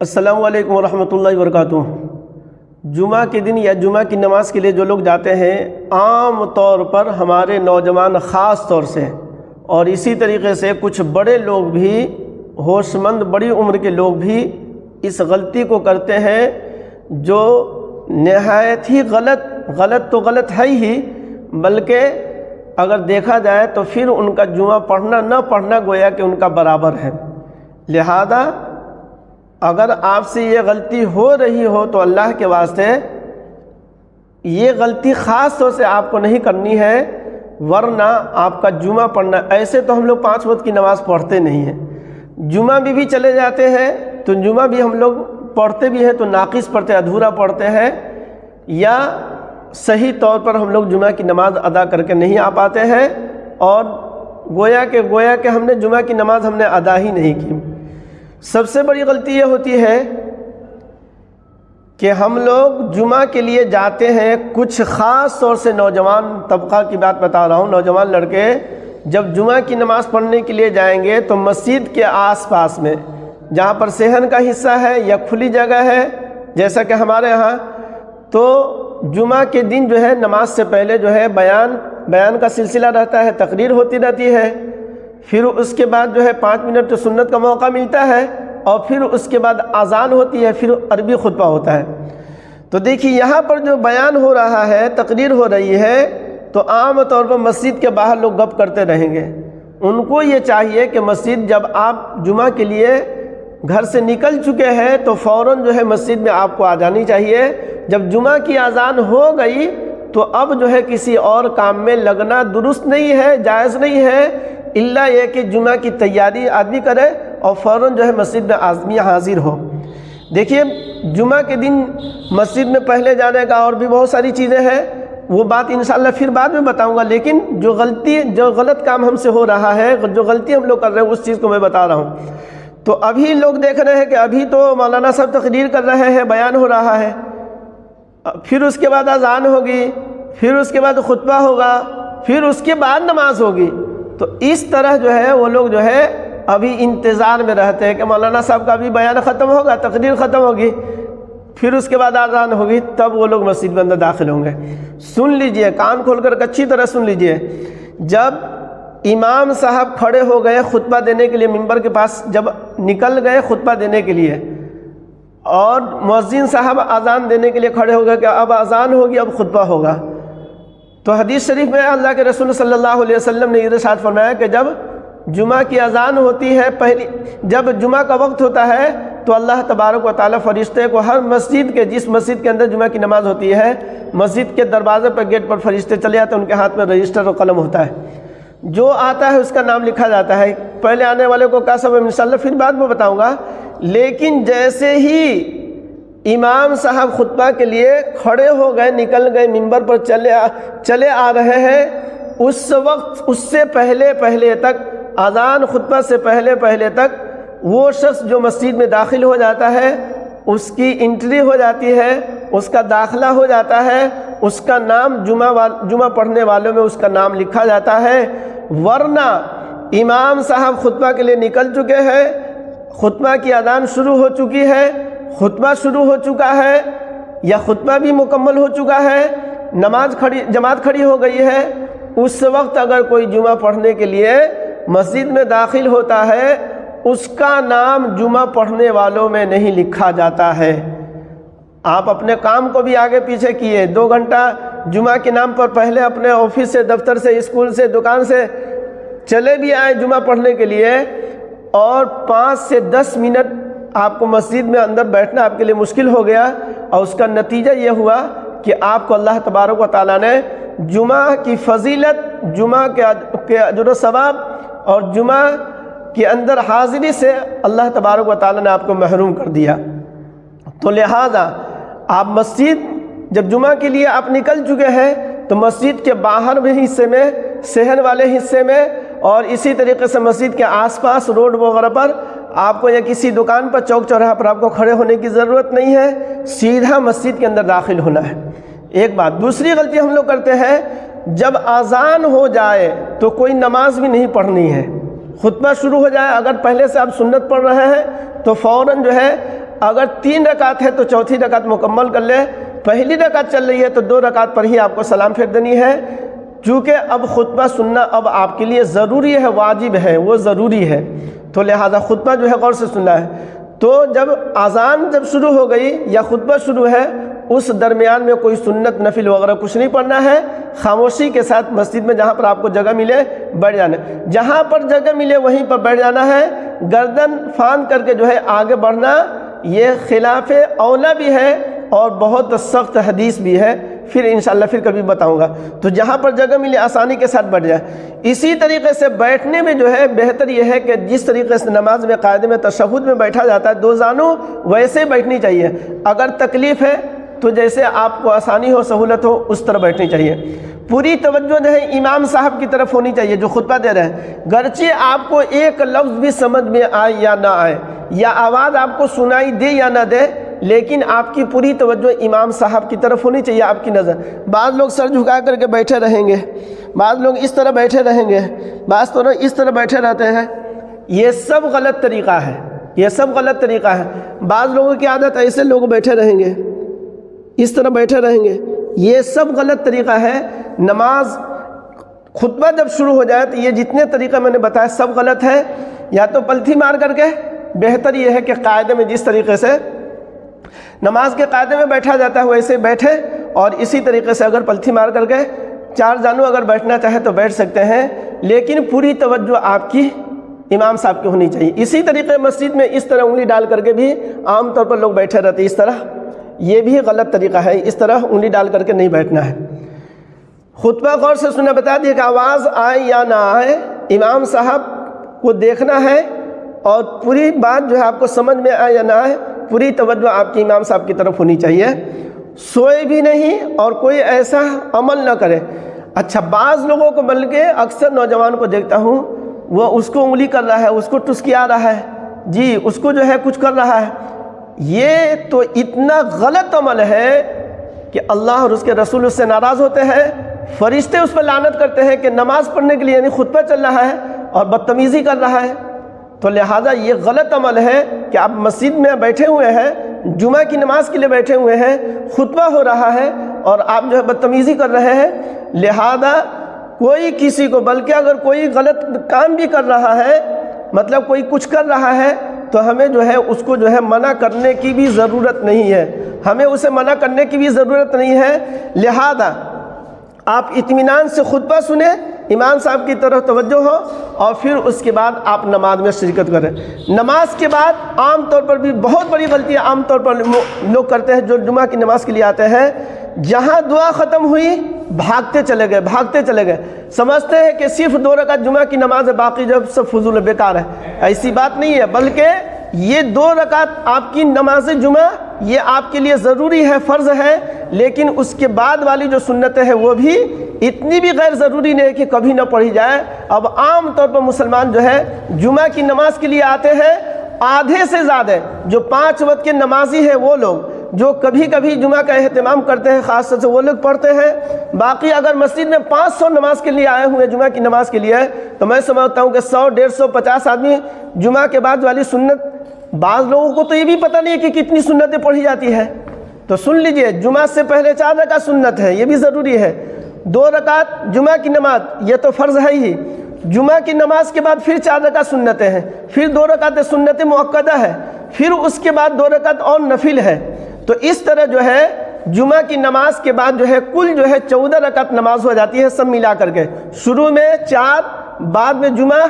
السلام علیکم ورحمۃ اللہ وبرکاتہ۔ جمعہ کے دن یا جمعہ کی نماز کے لیے جو لوگ جاتے ہیں، عام طور پر ہمارے نوجوان خاص طور سے اور اسی طریقے سے کچھ بڑے لوگ بھی، ہوش مند بڑی عمر کے لوگ بھی اس غلطی کو کرتے ہیں جو نہایت ہی غلط تو غلط ہے ہی، بلکہ اگر دیکھا جائے تو پھر ان کا جمعہ پڑھنا نہ پڑھنا گویا کہ ان کا برابر ہے۔ لہذا اگر آپ سے یہ غلطی ہو رہی ہو تو اللہ کے واسطے یہ غلطی خاص طور سے آپ کو نہیں کرنی ہے، ورنہ آپ کا جمعہ پڑھنا، ایسے تو ہم لوگ 5 وقت کی نماز پڑھتے نہیں ہیں، جمعہ بھی چلے جاتے ہیں تو جمعہ بھی ہم لوگ پڑھتے بھی ہیں تو ناقص پڑھتے، ادھورا پڑھتے ہیں، یا صحیح طور پر ہم لوگ جمعہ کی نماز ادا کر کے نہیں آ پاتے ہیں، اور گویا کہ ہم نے جمعہ کی نماز ہم نے ادا ہی نہیں کی۔ سب سے بڑی غلطی یہ ہوتی ہے کہ ہم لوگ جمعہ کے لیے جاتے ہیں، کچھ خاص طور سے نوجوان طبقہ کی بات بتا رہا ہوں، نوجوان لڑکے جب جمعہ کی نماز پڑھنے کے لیے جائیں گے تو مسجد کے آس پاس میں جہاں پر صحن کا حصہ ہے یا کھلی جگہ ہے، جیسا کہ ہمارے ہاں، تو جمعہ کے دن جو ہے نماز سے پہلے جو ہے بیان کا سلسلہ رہتا ہے، تقریر ہوتی رہتی ہے، پھر اس کے بعد جو ہے 5 منٹ تو سنت کا موقع ملتا ہے، اور پھر اس کے بعد اذان ہوتی ہے، پھر عربی خطبہ ہوتا ہے۔ تو دیکھیے یہاں پر جو بیان ہو رہا ہے، تقریر ہو رہی ہے، تو عام طور پر مسجد کے باہر لوگ گپ کرتے رہیں گے۔ ان کو یہ چاہیے کہ مسجد جب آپ جمعہ کے لیے گھر سے نکل چکے ہیں تو فوراً جو ہے مسجد میں آپ کو آ جانی چاہیے۔ جب جمعہ کی اذان ہو گئی تو اب جو ہے کسی اور کام میں لگنا درست نہیں ہے، جائز نہیں ہے، الا یہ کہ جمعہ کی تیاری آدمی کرے اور فوراً جو ہے مسجد میں آدمی حاضر ہو۔ دیکھیے جمعہ کے دن مسجد میں پہلے جانے کا اور بھی بہت ساری چیزیں ہیں، وہ بات انشاءاللہ پھر بعد میں بتاؤں گا، لیکن جو غلط کام ہم سے ہو رہا ہے، جو غلطی ہم لوگ کر رہے ہیں، اس چیز کو میں بتا رہا ہوں۔ تو ابھی لوگ دیکھ رہے ہیں کہ ابھی تو مولانا صاحب تقریر کر رہے ہیں، بیان ہو رہا ہے، پھر اس کے بعد اذان ہوگی، پھر اس کے بعد خطبہ ہوگا، پھر اس کے بعد نماز ہوگی۔ تو اس طرح جو ہے وہ لوگ جو ہے ابھی انتظار میں رہتے ہیں کہ مولانا صاحب کا ابھی بیان ختم ہوگا، تقریر ختم ہوگی، پھر اس کے بعد اذان ہوگی، تب وہ لوگ مسجد میں اندر داخل ہوں گے۔ سن لیجئے، کان کھول کر اچھی طرح سن لیجئے، جب امام صاحب کھڑے ہو گئے خطبہ دینے کے لیے، منبر کے پاس جب نکل گئے خطبہ دینے کے لیے، اور مؤذن صاحب اذان دینے کے لیے کھڑے ہو گئے کہ اب اذان ہوگی، اب خطبہ ہوگا، تو حدیث شریف میں اللہ کے رسول صلی اللہ علیہ وسلم نے ارشاد فرمایا کہ جب جمعہ کی اذان ہوتی ہے، جب جمعہ کا وقت ہوتا ہے تو اللہ تبارک و تعالیٰ فرشتے کو ہر مسجد کے، جس مسجد کے اندر جمعہ کی نماز ہوتی ہے، مسجد کے دروازے پر، گیٹ پر فرشتے چلے جاتے ہیں، ان کے ہاتھ میں رجسٹر اور قلم ہوتا ہے، جو آتا ہے اس کا نام لکھا جاتا ہے۔ پہلے آنے والے کو کیا سبب انشاءاللہ پھر بعد میں بتاؤں گا، لیکن جیسے ہی امام صاحب خطبہ کے لیے کھڑے ہو گئے، نکل گئے، منبر پر چلے آ رہے ہیں، اس وقت اس سے پہلے تک، اذان خطبہ سے پہلے تک وہ شخص جو مسجد میں داخل ہو جاتا ہے، اس کی انٹری ہو جاتی ہے، اس کا داخلہ ہو جاتا ہے، اس کا نام جمعہ پڑھنے والوں میں اس کا نام لکھا جاتا ہے۔ ورنہ امام صاحب خطبہ کے لیے نکل چکے ہیں، خطبہ کی اذان شروع ہو چکی ہے، خطبہ شروع ہو چکا ہے، یا خطبہ بھی مکمل ہو چکا ہے، جماعت کھڑی ہو گئی ہے، اس وقت اگر کوئی جمعہ پڑھنے کے لیے مسجد میں داخل ہوتا ہے، اس کا نام جمعہ پڑھنے والوں میں نہیں لکھا جاتا ہے۔ آپ اپنے کام کو بھی آگے پیچھے کیے، 2 گھنٹہ جمعہ کے نام پر پہلے اپنے آفس سے، دفتر سے، اسکول سے، دکان سے چلے بھی آئے جمعہ پڑھنے کے لیے، اور 5 سے 10 منٹ آپ کو مسجد میں اندر بیٹھنا آپ کے لیے مشکل ہو گیا، اور اس کا نتیجہ یہ ہوا کہ آپ کو اللہ تبارک و تعالیٰ نے جمعہ کی فضیلت، جمعہ کے اجر و ثواب اور جمعہ کے اندر حاضری سے اللہ تبارک و تعالیٰ نے آپ کو محروم کر دیا۔ تو لہذا آپ مسجد جب جمعہ کے لیے آپ نکل چکے ہیں تو مسجد کے باہر میں حصے میں، صحن والے حصے میں، اور اسی طریقے سے مسجد کے آس پاس روڈ وغیرہ پر آپ کو، یا کسی دکان پر، چوک چوراہا پر آپ کو کھڑے ہونے کی ضرورت نہیں ہے، سیدھا مسجد کے اندر داخل ہونا ہے۔ ایک بات، دوسری غلطی ہم لوگ کرتے ہیں، جب اذان ہو جائے تو کوئی نماز بھی نہیں پڑھنی ہے، خطبہ شروع ہو جائے، اگر پہلے سے آپ سنت پڑھ رہے ہیں تو فوراً جو ہے اگر 3 رکعت ہے تو چوتھی رکعت مکمل کر لے، پہلی رکعت چل رہی ہے تو 2 رکعت پر ہی آپ کو سلام پھیر دینی ہے، چونکہ اب خطبہ سننا اب آپ کے لیے ضروری ہے، واجب ہے، وہ ضروری ہے، تو لہذا خطبہ جو ہے غور سے سننا ہے۔ تو جب اذان جب شروع ہو گئی یا خطبہ شروع ہے، اس درمیان میں کوئی سنت نفل وغیرہ کچھ نہیں پڑھنا ہے، خاموشی کے ساتھ مسجد میں جہاں پر آپ کو جگہ ملے بیٹھ جانا ہے، جہاں پر جگہ ملے وہیں پر بیٹھ جانا ہے، گردن فان کر کے جو ہے آگے بڑھنا یہ خلاف اولا بھی ہے اور بہت سخت حدیث بھی ہے، پھر انشاءاللہ پھر کبھی بتاؤں گا۔ تو جہاں پر جگہ ملے آسانی کے ساتھ بیٹھ جائے۔ اسی طریقے سے بیٹھنے میں جو ہے بہتر یہ ہے کہ جس طریقے سے نماز میں قاعدے میں تشہد میں بیٹھا جاتا ہے 2 زانوں ویسے بیٹھنی چاہیے، اگر تکلیف ہے تو جیسے آپ کو آسانی ہو سہولت ہو اس طرح بیٹھنی چاہیے۔ پوری توجہ جو ہے امام صاحب کی طرف ہونی چاہیے جو خطبہ دے رہے ہیں، گرچہ آپ کو ایک لفظ بھی سمجھ میں آئے یا نہ آئے، یا آواز آپ کو سنائی دے یا نہ دے، لیکن آپ کی پوری توجہ امام صاحب کی طرف ہونی چاہیے، آپ کی نظر۔ بعض لوگ سر جھکا کر کے بیٹھے رہیں گے، بعض لوگ اس طرح بیٹھے رہیں گے، بعض طرح اس طرح بیٹھے رہتے ہیں، یہ سب غلط طریقہ ہے، یہ سب غلط طریقہ ہے۔ بعض لوگوں کی عادت ایسے لوگ بیٹھے رہیں گے، اس طرح بیٹھے رہیں گے، یہ سب غلط طریقہ ہے۔ نماز خطبہ جب شروع ہو جائے تو یہ جتنے طریقہ میں نے بتایا سب غلط ہے، یا تو پلتھی مار کر کے، بہتر یہ ہے کہ قاعدے میں جس طریقے سے نماز کے قاعدے میں بیٹھا جاتا ہے ویسے بیٹھے، اور اسی طریقے سے اگر پلتھی مار کر کے 4 جانوں اگر بیٹھنا چاہے تو بیٹھ سکتے ہیں، لیکن پوری توجہ آپ کی امام صاحب کی ہونی چاہیے۔ اسی طریقے مسجد میں اس طرح انگلی ڈال کر کے بھی عام طور پر لوگ بیٹھے رہتے ہیں، اس طرح، یہ بھی غلط طریقہ ہے، اس طرح انگلی ڈال کر کے نہیں بیٹھنا ہے۔ خطبہ غور سے سننا، بتا دیا کہ آواز آئے یا نہ آئے امام صاحب کو دیکھنا ہے، اور پوری بات جو ہے آپ کو سمجھ میں آئے یا نہ آئے پوری توجہ آپ کی امام صاحب کی طرف ہونی چاہیے۔ سوئے بھی نہیں اور کوئی ایسا عمل نہ کرے۔ اچھا، بعض لوگوں کو بلکہ اکثر نوجوان کو دیکھتا ہوں، وہ اس کو انگلی کر رہا ہے، اس کو ٹسکیا رہا ہے، جی اس کو جو ہے کچھ کر رہا ہے، یہ تو اتنا غلط عمل ہے کہ اللہ اور اس کے رسول اس سے ناراض ہوتے ہیں، فرشتے اس پر لعنت کرتے ہیں کہ نماز پڑھنے کے لیے یعنی خطبہ چل رہا ہے اور بدتمیزی کر رہا ہے۔ تو لہٰذا یہ غلط عمل ہے کہ آپ مسجد میں بیٹھے ہوئے ہیں، جمعہ کی نماز کے لیے بیٹھے ہوئے ہیں، خطبہ ہو رہا ہے اور آپ جو ہے بدتمیزی کر رہے ہیں۔ لہذا کوئی کسی کو، بلکہ اگر کوئی غلط کام بھی کر رہا ہے، مطلب کوئی کچھ کر رہا ہے، تو ہمیں جو ہے اس کو جو ہے منع کرنے کی بھی ضرورت نہیں ہے، ہمیں اسے منع کرنے کی بھی ضرورت نہیں ہے۔ لہذا آپ اطمینان سے خطبہ سنیں، امام صاحب کی طرف توجہ ہو، اور پھر اس کے بعد آپ نماز میں شرکت کریں۔ نماز کے بعد عام طور پر بھی بہت بڑی غلطی عام طور پر لوگ کرتے ہیں جو جمعہ کی نماز کے لیے آتے ہیں، جہاں دعا ختم ہوئی بھاگتے چلے گئے، سمجھتے ہیں کہ صرف 2 رکعت جمعہ کی نماز ہے، باقی جب سب فضول بیکار ہے۔ ایسی بات نہیں ہے، بلکہ یہ 2 رکعت آپ کی نماز جمعہ یہ آپ کے لیے ضروری ہے، فرض ہے، لیکن اس کے بعد والی جو سنتیں ہیں وہ بھی اتنی بھی غیر ضروری نہیں کہ کبھی نہ پڑھی جائے۔ اب عام طور پر مسلمان جو ہے جمعہ کی نماز کے لیے آتے ہیں، آدھے سے زیادہ جو 5 وقت کے نمازی ہیں وہ لوگ جو کبھی کبھی جمعہ کا اہتمام کرتے ہیں، خاص طور سے وہ لوگ پڑھتے ہیں۔ باقی اگر مسجد میں 500 نماز کے لیے آئے ہوئے جمعہ کی نماز کے لیے، تو میں سمجھتا ہوں کہ 100، 150، 50 آدمی جمعہ کے بعد والی سنت، بعض لوگوں کو تو یہ بھی پتہ نہیں ہے کہ کتنی سنتیں پڑھی جاتی ہے، تو سن لیجئے، جمعہ سے پہلے 4 رکعت سنت ہے، یہ بھی ضروری ہے، 2 رکعت جمعہ کی نماز یہ تو فرض ہے ہی، جمعہ کی نماز کے بعد پھر 4 رکعت سنتیں ہیں، پھر 2 رکعت سنت مؤکدہ ہے، پھر اس کے بعد 2 رکعت اور نفل ہے۔ تو اس طرح جو ہے جمعہ کی نماز کے بعد جو ہے کل جو ہے 14 رکعت نماز ہو جاتی ہے، سب ملا کر کے، شروع میں 4، بعد میں جمعہ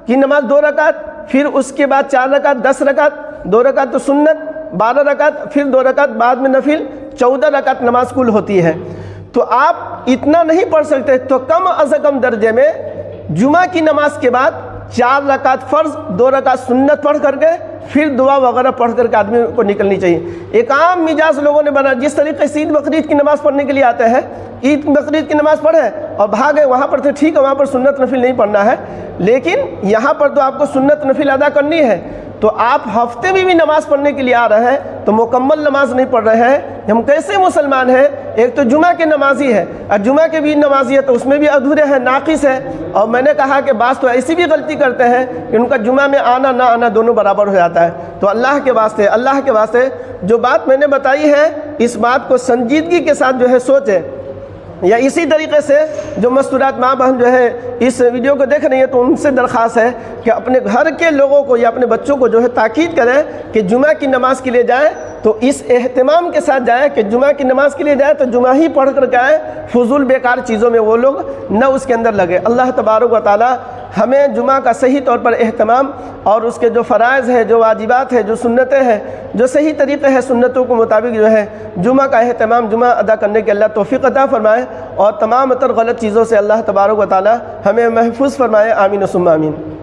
کی نماز 2 رکعت، پھر اس کے بعد 4 رکعت، 10 رکعت، 2 رکعت تو سنت، 12 رکعت، پھر 2 رکعت بعد میں نفل، 14 رکعت نماز کل ہوتی ہے۔ تو آپ اتنا نہیں پڑھ سکتے، تو کم از کم درجے میں جمعہ کی نماز کے بعد 4 رکعت فرض، 2 رکعت سنت پڑھ کر کے پھر دعا وغیرہ پڑھ کر کے آدمی کو نکلنی چاہیے۔ ایک عام مزاج لوگوں نے بنا، جس طریقے سے عید بقرعید کی نماز پڑھنے کے لیے آتے ہیں، عید بقرعید کی نماز پڑھیں اور بھاگے، وہاں پر تو ٹھیک ہے، وہاں پر سنت نفل نہیں پڑھنا ہے، لیکن یہاں پر تو آپ کو سنت نفل ادا کرنی ہے۔ تو آپ ہفتے میں بھی نماز پڑھنے کے لیے آ رہے ہیں تو مکمل نماز نہیں پڑھ رہے ہیں، ہم کیسے مسلمان ہیں؟ ایک تو جمعہ کے نمازی ہے اور جمعہ کے بھی نمازی ہے تو اس میں بھی ادھورے ہیں، ناقص ہے۔ اور میں نے کہا کہ بعض تو ایسی بھی غلطی کرتے ہیں کہ ان کا جمعہ میں آنا نہ آنا دونوں برابر ہو جاتا ہے۔ تو اللہ کے واسطے جو بات میں نے بتائی ہے اس بات کو سنجیدگی کے ساتھ جو ہے سوچیں، یا اسی طریقے سے جو مستورات ماں بہن جو ہے اس ویڈیو کو دیکھ رہی ہیں تو ان سے درخواست ہے کہ اپنے گھر کے لوگوں کو یا اپنے بچوں کو جو ہے تاکید کریں کہ جمعہ کی نماز کے لیے جائیں تو اس اہتمام کے ساتھ جائیں کہ جمعہ کی نماز کے لیے جائیں تو جمعہ ہی پڑھ کر کے آئیں، فضول بیکار چیزوں میں وہ لوگ نہ اس کے اندر لگے۔ اللہ تبارک و تعالی ہمیں جمعہ کا صحیح طور پر اہتمام اور اس کے جو فرائض ہے، جو واجبات ہے، جو سنتیں ہیں، جو صحیح طریقے ہیں سنتوں کے مطابق جو ہے جمعہ کا اہتمام، جمعہ ادا کرنے کے اللہ توفیق عطا فرمائے، اور تمام تر غلط چیزوں سے اللہ تبارک و تعالی ہمیں محفوظ فرمائے۔ آمین و ثم آمین۔